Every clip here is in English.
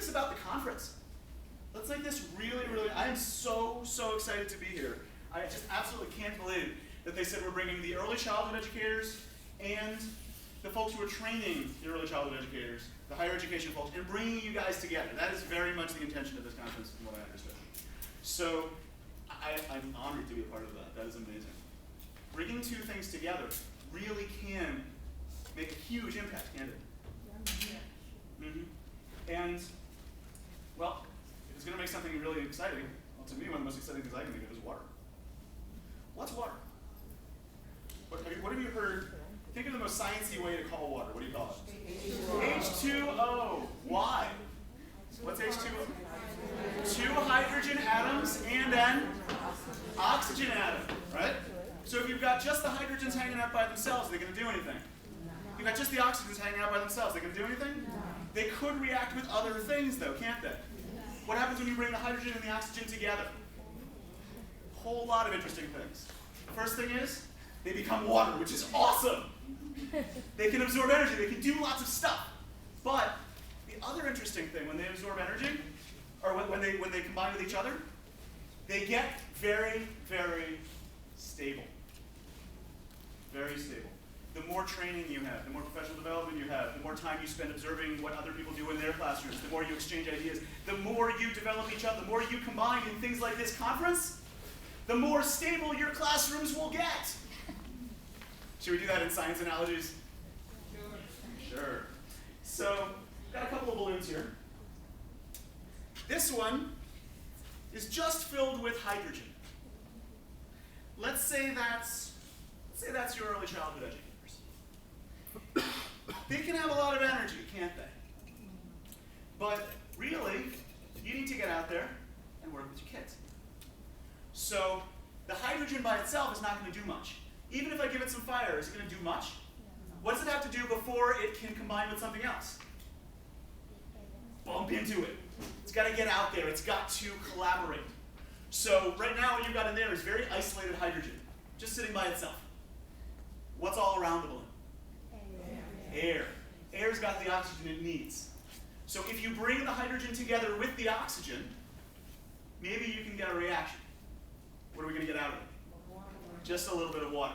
this about the conference. Let's make this really, really, I am so excited to be here. I just absolutely can't believe that they said we're bringing the early childhood educators and the folks who are training the early childhood educators, the higher education folks, and bringing you guys together. That is very much the intention of this conference, from what I understood. So I'm honored to be a part of that. That is amazing. Bringing two things together really can make a huge impact, can't it? And, well, if it's going to make something really exciting, well, to me, one of the most exciting things I can think of is water. What's water? What have you heard? Think of the most sciencey way to call water. What do you call it? H2O. Why? What's H2O? Two hydrogen atoms and an oxygen atom, right? So if you've got just the hydrogens hanging out by themselves, are they going to do anything? If you've got just the oxygens hanging out by themselves, are they going to do anything? They could react with other things, though, can't they? What happens when you bring the hydrogen and the oxygen together? A whole lot of interesting things. First thing is, they become water, which is awesome. They can absorb energy. They can do lots of stuff. But the other interesting thing, when they absorb energy, or when they combine with each other, they get very, very stable. Very stable. The more training you have, the more professional development you have, the more time you spend observing what other people do in their classrooms, the more you exchange ideas, the more you develop each other, the more you combine in things like this conference, the more stable your classrooms will get. Should we do that in science analogies? Sure. So, got a couple of balloons here. This one is just filled with hydrogen. Let's say that's your early childhood educators. They can have a lot of energy, can't they? But really, you need to get out there and work with your kids. So the hydrogen by itself is not going to do much. Even if I give it some fire, is it going to do much? What does it have to do before it can combine with something else? Bump into it. It's got to get out there. It's got to collaborate. So right now what you've got in there is very isolated hydrogen, just sitting by itself. What's all around the balloon? Air. Air's got the oxygen it needs. So if you bring the hydrogen together with the oxygen, maybe you can get a reaction. What are we going to get out of it? Just a little bit of water.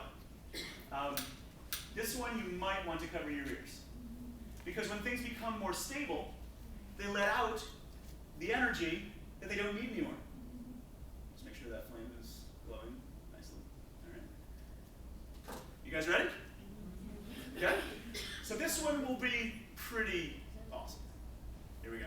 This one you might want to cover your ears. Because when things become more stable, they let out the energy that they don't need anymore. Just make sure that flame is glowing nicely. All right. You guys ready? Okay? So this one will be pretty awesome. Here we go.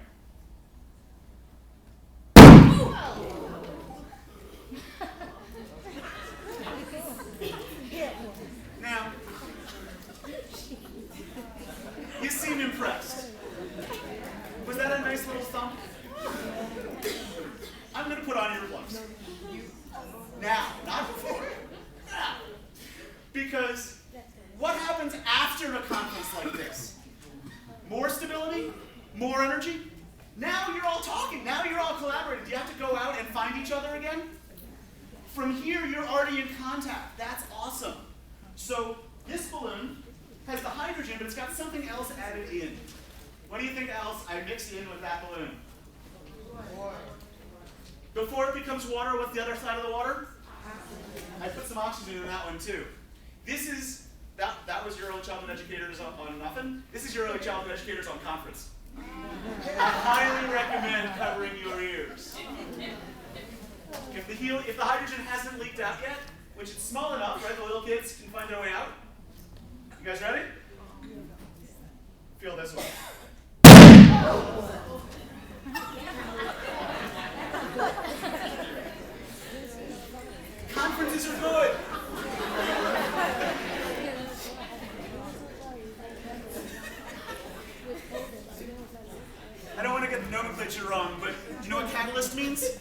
Now, you seem impressed. Was that a nice little thump? I'm going to put on earplugs. Now, not before. Now. Because what happens after a conference like this? More stability? More energy? Now you're all talking. Now you're all collaborating. Do you have to go out and find each other again? From here, you're already in contact. That's awesome. So this balloon has the hydrogen, but it's got something else added in. What do you think else I mixed in with that balloon? Water. Before it becomes water, what's the other side of the water? I put some oxygen in that one too. This is, that was your early childhood educators on nothing. This is your early childhood educators on conference. I highly recommend covering your ears. If the hydrogen hasn't leaked out yet, which it's small enough, right? The little kids can find their way out. You guys ready? Feel this one. Conferences are good. I don't want to get the nomenclature wrong, but do you know what catalyst means?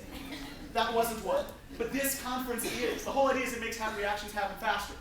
That wasn't one. But this conference is. The whole idea is it makes reactions happen faster.